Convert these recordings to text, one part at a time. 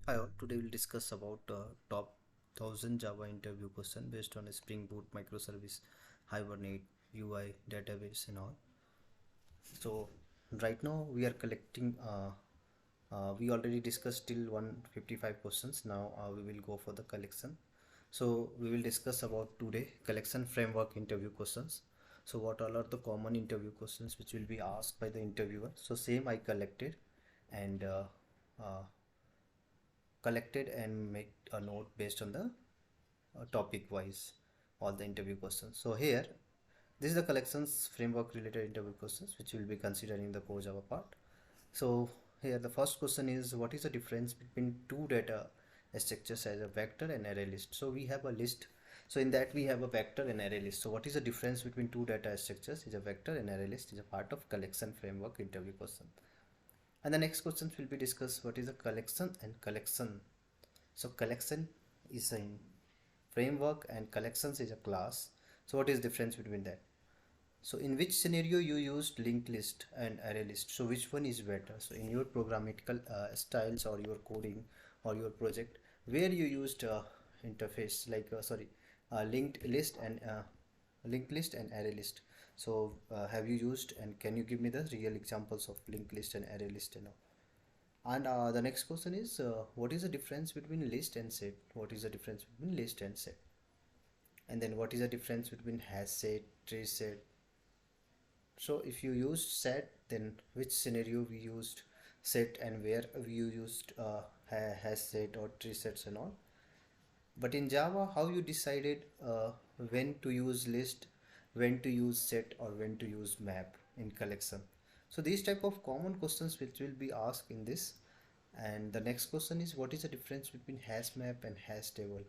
Hi all, today we'll discuss about top 1000 Java interview question based on Spring Boot, Microservice, Hibernate, UI, database and all. So right now we are collecting, we already discussed till 155 questions. Now we will go for the collection. So we will discuss about today collection framework interview questions. So what all are the common interview questions which will be asked by the interviewer. So same I collected and uh, make a note based on the topic wise all the interview questions. So here this is the collections framework related interview questions which will be considering the core Java part. So here the first question is, what is the difference between two data structures as a vector and array list? So we have a list, so in that we have a vector and array list. So what is the difference between two data structures is a vector and array list is a part of collection framework interview question. And the next questions will be discussed, what is a collection and collection. So collection is a framework and collections is a class. So what is the difference between that? So in which scenario you used linked list and array list? So which one is better? So in your programmatical styles or your coding or your project, where you used interface like linked list and array list. So have you used, and can you give me the real examples of linked list and array list and all? And the next question is, what is the difference between list and set? What is the difference between list and set? And then what is the difference between hash set, tree set? So if you used set, then which scenario we used set and where we used hash set or tree sets and all? But in Java, how you decided when to use list, when to use set, or when to use map in collection? So these type of common questions which will be asked in this. And the next question is, what is the difference between hash map and hash table?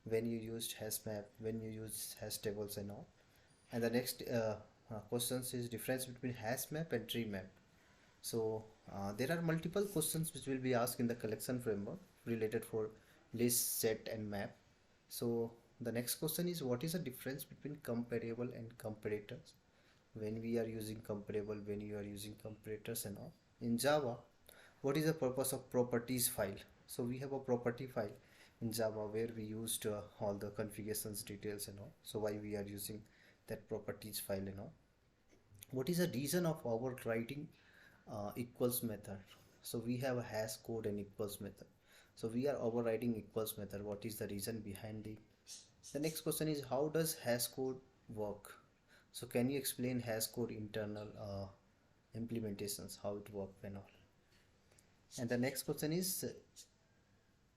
When you used hash map, when you use hash tables and all. And the next questions is difference between hash map and tree map. So there are multiple questions which will be asked in the collection framework related for list, set and map. So the next question is, what is the difference between comparable and comparators? When we are using comparable, when you are using comparators and all. In Java, what is the purpose of properties file? So we have a property file in Java where we used all the configurations details and all. So why we are using that properties file and all? What is the reason of overriding equals method? So we have a hash code and equals method. So we are overriding equals method. What is the reason behind the next question is, how does hash code work? So can you explain hash code internal implementations, how it works and all? And the next question is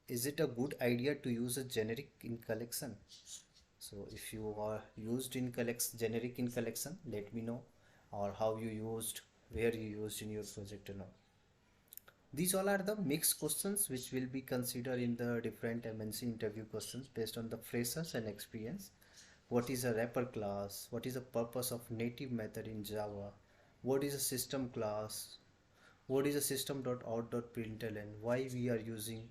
it a good idea to use a generic in collection? So if you are used in generic in collection, let me know, or how you used, where you used in your project and all. These all are the mixed questions which will be considered in the different MNC interview questions based on the freshers and experience. What is a wrapper class? What is the purpose of native method in Java? What is a system class? What is a system.out.println? Why we are using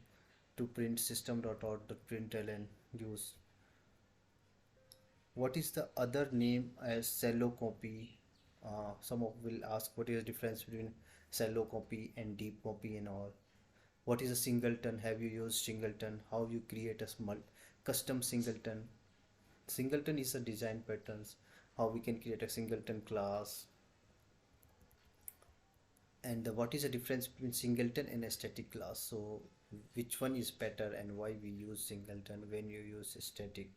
to print system.out.println use? What is the other name as cello copy? Some of will ask, what is the difference between cello copy and deep copy and all? What is a singleton? Have you used singleton? How you create a small custom singleton? Singleton is a design patterns. How we can create a singleton class? And what is the difference between singleton and a static class? So which one is better and why we use singleton when you use static?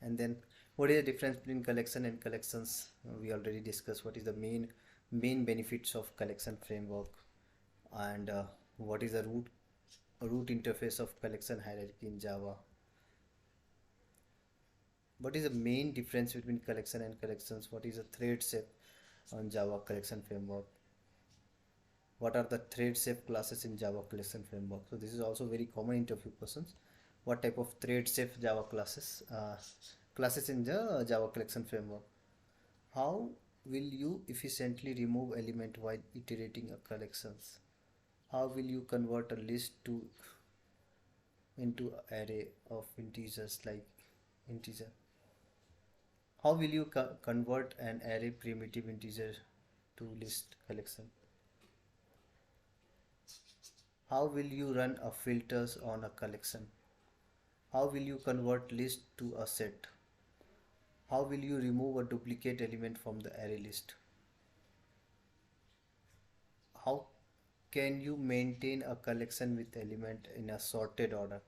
And then what is the difference between collection and collections? We already discussed what is the main benefits of collection framework, and what is the root interface of collection hierarchy in Java. What is the main difference between collection and collections? What is a thread shape on Java collection framework? What are the thread shape classes in Java collection framework? So this is also very common interview questions. What type of thread shape Java classes in the Java collection framework? How will you efficiently remove element while iterating a collections? How will you convert a list into array of integers like integer? How will you convert an array primitive integer to list collection? How will you run a filters on a collection? How will you convert list to a set? How will you remove a duplicate element from the array list? How can you maintain a collection with element in a sorted order?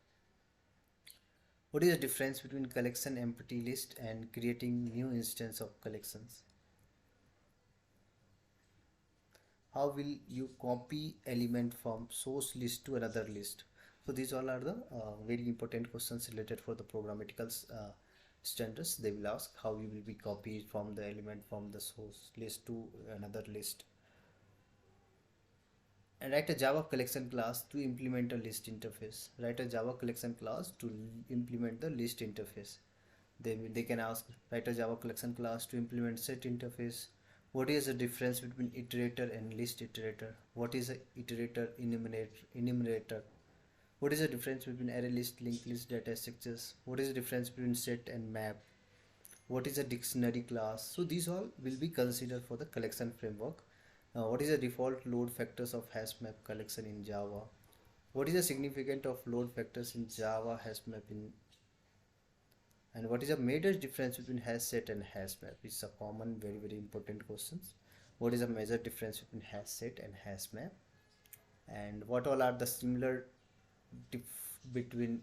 What is the difference between collection empty list and creating new instance of collections? How will you copy element from source list to another list? So these all are the very important questions related for the programmatical standards. They will ask how you will be copied from the element from the source list to another list. And write a Java collection class to implement a list interface. Write a Java collection class to implement the list interface. They can ask, write a Java collection class to implement set interface. What is the difference between iterator and list iterator? What is a iterator enumerator? What is the difference between array list, linked list, data structures? What is the difference between set and map? What is a dictionary class? So these all will be considered for the collection framework. What is the default load factors of hash map collection in Java? What is the significance of load factors in Java hash map and what is the major difference between hash set and hash map? It's a common, very important questions. What is the major difference between hash set and hash map? And what all are the similar between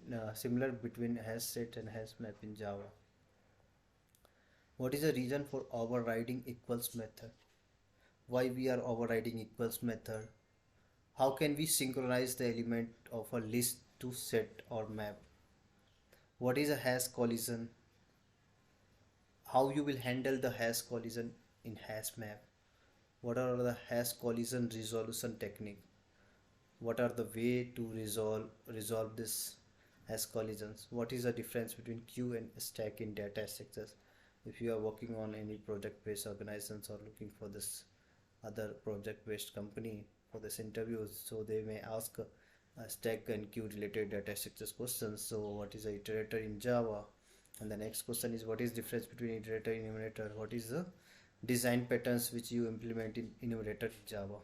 hash set and hash map in Java? What is the reason for overriding equals method? Why we are overriding equals method? How can we synchronize the element of a list to set or map? What is a hash collision? How you will handle the hash collision in hash map? What are the hash collision resolution technique? What are the way to resolve this hash collisions? What is the difference between queue and stack in data structures? If you are working on any project-based organizations or looking for this other project-based company for this interviews, so they may ask stack and queue related data structures questions. So what is a iterator in Java? And the next question is, what is difference between iterator and enumerator? What is the design patterns which you implement in enumerator in Java?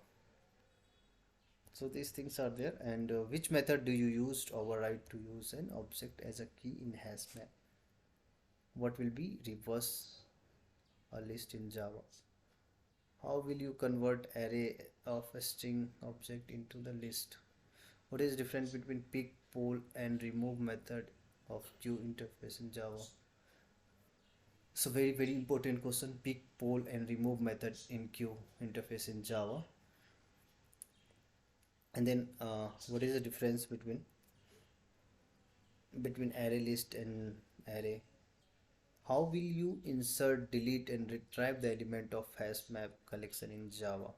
So these things are there. And which method do you use to override to use an object as a key in hash map? What will be reverse a list in Java? How will you convert array of a string object into the list? What is the difference between pick, pull and remove method of queue interface in Java? So very important question, pick, pull and remove method in queue interface in Java. And then what is the difference between array list and array? How will you insert, delete and retrieve the element of hash map collection in Java?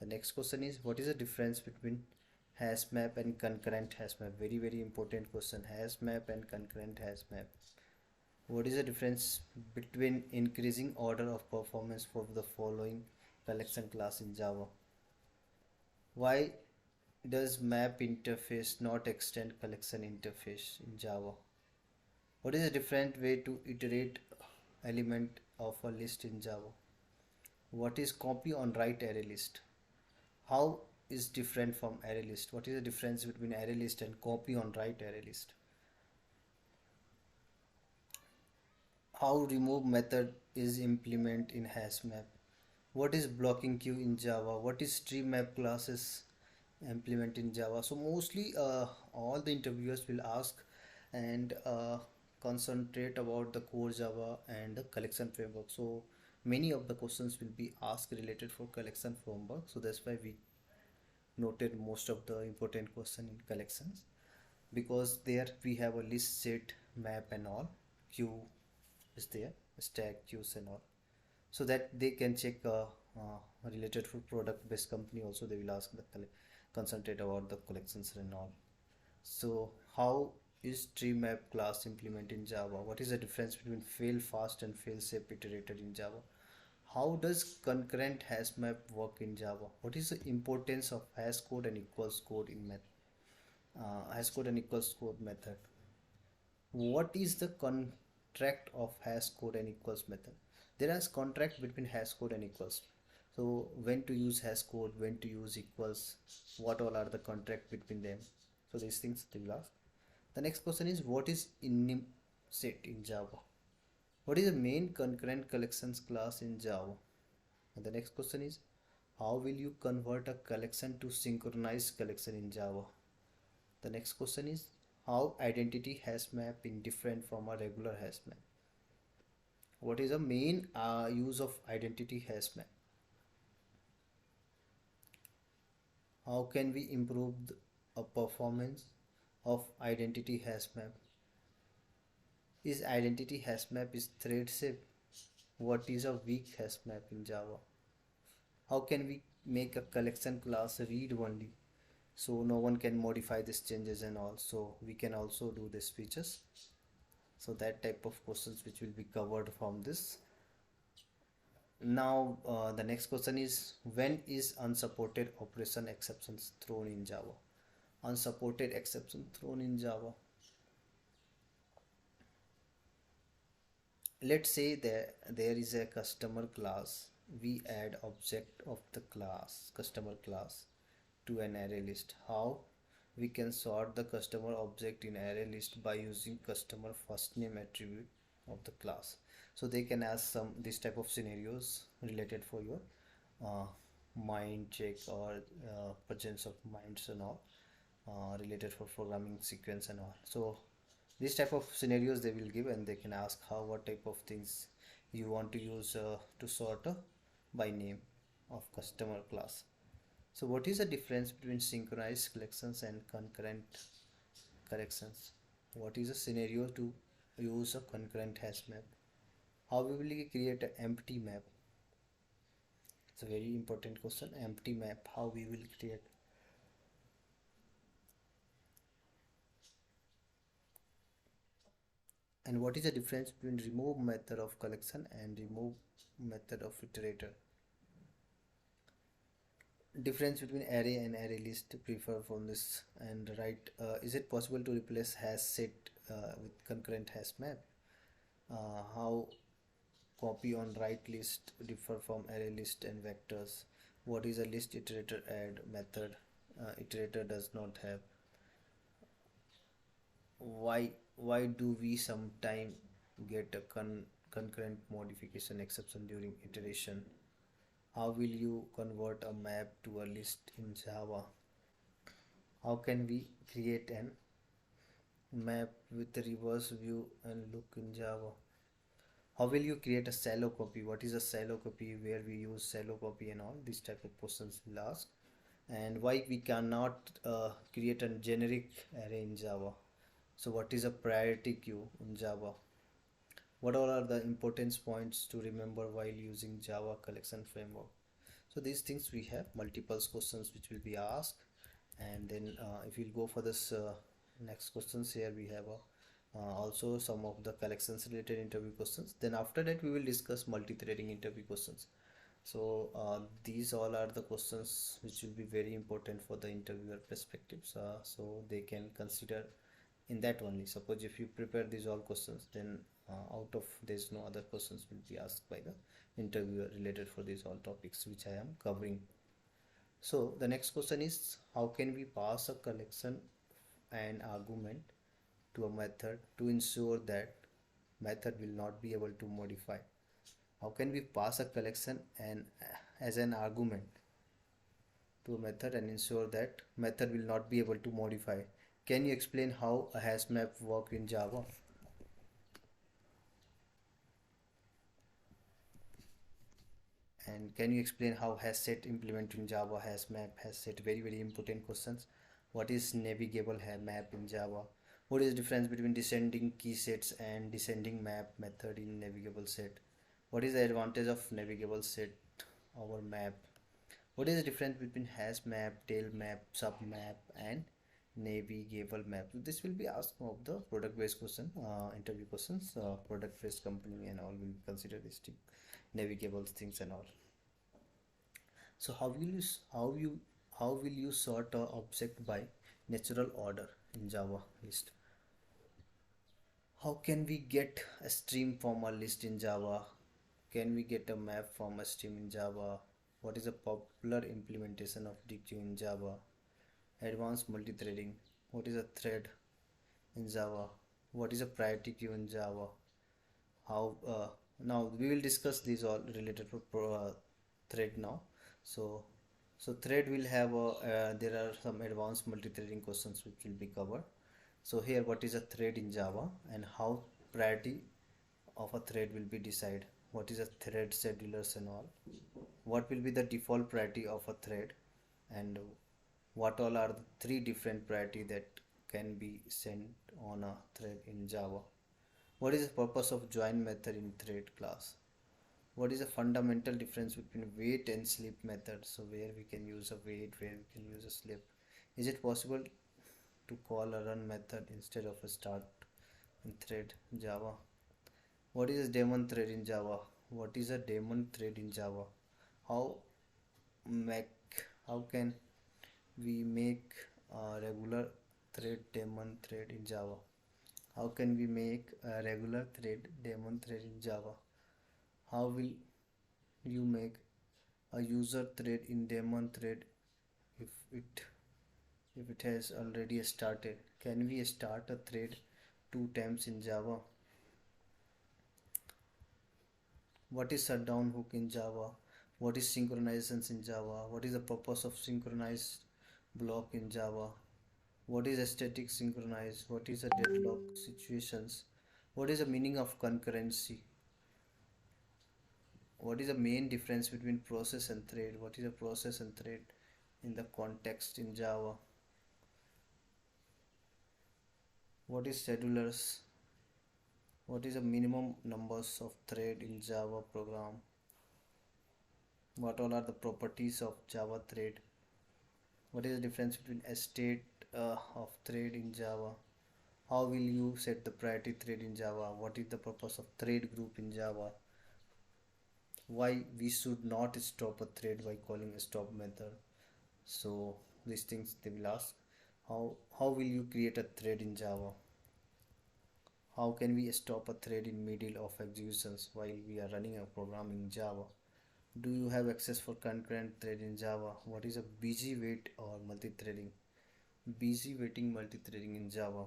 The next question is, what is the difference between hash map and concurrent hash map? Very important question, hash map and concurrent hash map. What is the difference between increasing order of performance for the following collection class in Java? Why does map interface not extend collection interface in Java? What is a different way to iterate element of a list in Java? What is copy on write array list? How is different from array list? What is the difference between array list and copy on write array list? How remove method is implemented in hash map? What is blocking queue in Java? What is stream map classes implement in Java? So mostly all the interviewers will ask and concentrate about the core Java and the collection framework. So many of the questions will be asked related for collection framework. So that's why we noted most of the important question in collections, because there we have a list, set, map and all. Queue is there, stack, queues and all. So that they can check related for product based company also, they will ask the concentrate about the collections and all. So how is tree map class implemented in Java? What is the difference between fail fast and fail safe iterator in Java? How does concurrent hash map work in Java? What is the importance of hash code and equals code in hash code and equals code method? What is the contract of hash code and equals method? There is contract between hash code and equals. So when to use hash code, when to use equals, what all are the contract between them. So these things they will ask. The next question is what is init set in Java? What is the main concurrent collections class in Java? And the next question is how will you convert a collection to synchronized collection in Java? The next question is how identity hash map is different from a regular hash map? What is the main use of identity hash map? How can we improve a performance of identity hash map? Is identity hash map is thread safe? What is a weak hash map in Java? How can we make a collection class read only so no one can modify these changes and all, so we can also do these features? So that type of questions which will be covered from this. Now the next question is when is unsupported operation exceptions thrown in Java? Unsupported exception thrown in Java. Let's say there is a customer class. We add object of the class customer class to an array list. How we can sort the customer object in array list by using customer first name attribute of the class. So they can ask some this type of scenarios related for your uh, mind check or presence of minds and all, related for programming sequence and all. So these type of scenarios they will give, and they can ask how what type of things you want to use to sort by name of customer class. So what is the difference between synchronized collections and concurrent collections? What is a scenario to use a concurrent hash map? How we will create an empty map? It's a very important question. Empty map, how we will create? And what is the difference between remove method of collection and remove method of iterator? Difference between array and array list prefer from this. And right, is it possible to replace hash set with concurrent hash map? How copy on write list differ from array list and vectors? What is a list iterator add method iterator does not have? Why do we sometime get a concurrent modification exception during iteration? How will you convert a map to a list in Java? How can we create an map with a reverse view and look in Java? How will you create a shallow copy? What is a shallow copy, where we use shallow copy and all? These type of questions will ask. And why we cannot create a generic array in Java? So what is a priority queue in Java? What all are the importance points to remember while using Java collection framework? So these things we have multiple questions which will be asked. And then if we'll go for this next questions, here we have also some of the collections related interview questions. Then after that we will discuss multi-threading interview questions. So these all are the questions which will be very important for the interviewer perspectives, so they can consider in that only. Suppose if you prepare these all questions, then out of there's no other questions will be asked by the interviewer related for these all topics which I am covering. So the next question is how can we pass a collection and argument to a method to ensure that method will not be able to modify? How can we pass a collection and as an argument to a method and ensure that method will not be able to modify? Can you explain how a hash map work in Java? And can you explain how hash set implement in Java? Hash map, hash set, very important questions. What is navigable map in Java? What is the difference between descending key sets and descending map method in navigable set? What is the advantage of navigable set over map? What is the difference between hash map, tail map, sub map, and navigable map? This will be asked of the product based question, interview questions. Product based company and all will consider this thing, navigable things and all. So how will you sort a object by natural order in Java list? How can we get a stream from a list in Java? Can we get a map from a stream in Java? What is a popular implementation of the queue in Java? Advanced multi-threading. What is a thread in Java? What is a priority queue in Java? How now we will discuss these all related to thread now. So thread will have a there are some advanced multi-threading questions which will be covered. So here, what is a thread in Java and how priority of a thread will be decided? What is a thread schedulers and all? What will be the default priority of a thread, and what all are the three different priority that can be sent on a thread in Java? What is the purpose of join method in thread class? What is the fundamental difference between wait and sleep method? So where we can use a wait, where we can use a sleep. Is it possible to call a run method instead of a start in thread Java? What is a daemon thread in Java? What is a daemon thread in Java? How make how can we make a regular thread daemon thread in Java? How can we make a regular thread daemon thread in Java? How will you make a user thread in daemon thread if it has already started? Can we start a thread 2 times in Java? What is shutdown hook in Java? What is synchronizations in Java? What is the purpose of synchronized block in Java? What is a static synchronize? What is a deadlock situations? What is the meaning of concurrency? What is the main difference between process and thread? What is a process and thread in the context in Java? What is schedulers? What is the minimum numbers of thread in Java program? What all are the properties of Java thread? What is the difference between a state of thread in Java? How will you set the priority thread in Java? What is the purpose of thread group in Java? Why we should not stop a thread by calling a stop method? So these things they will ask. How will you create a thread in Java? How can we stop a thread in middle of executions while we are running a program in Java? Do you have access for concurrent thread in Java? What is a busy wait or multi-threading? Busy waiting multi-threading in Java.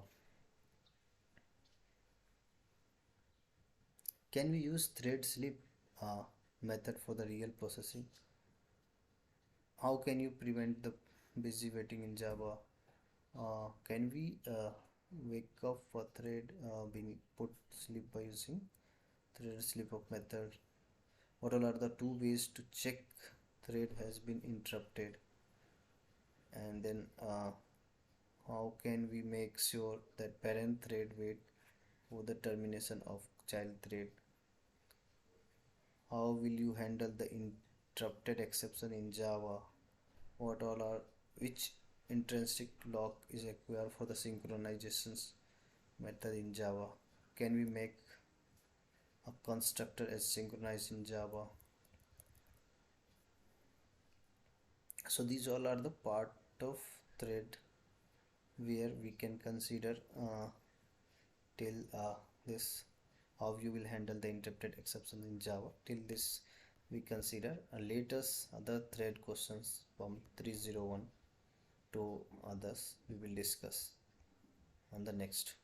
Can we use thread sleep method for the real processing? How can you prevent the busy waiting in Java? Can we wake up a thread being put sleep by using thread sleep of method? What all are the two ways to check thread has been interrupted? And then how can we make sure that parent thread wait for the termination of child thread? How will you handle the interrupted exception in Java? What all are which intrinsic lock is required for the synchronizations method in Java? Can we make a constructor as synchronized in Java? So these all are the part of thread where we can consider till this how you will handle the interrupted exceptions in Java. Till this we consider latest other thread questions from 301 to others we will discuss on the next.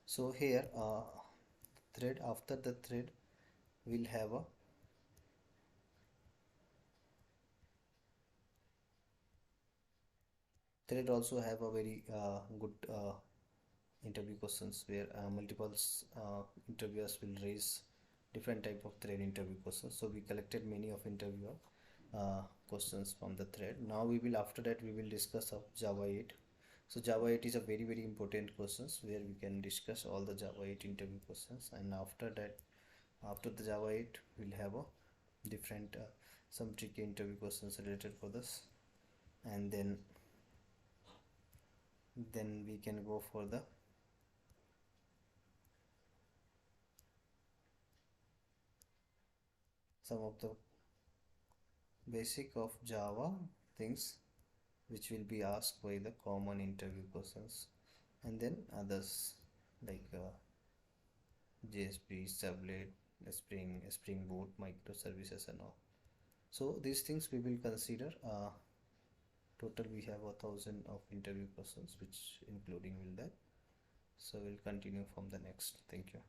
So here thread after the thread will have a thread also have a very good interview questions where multiple interviewers will raise different type of thread interview questions. So we collected many of interviewer questions from the thread. Now we will after that we will discuss of Java 8. So Java 8 is a very important questions where we can discuss all the Java 8 interview questions, and after that after the Java 8 we'll have a different some tricky interview questions related for this, and then we can go for the some of the basic of Java things which will be asked by the common interview questions, and then others like JSP, Sublet, Spring Boot, Microservices and all. So these things we will consider. Total we have 1,000 of interview persons, which including will that. So we'll continue from the next. Thank you.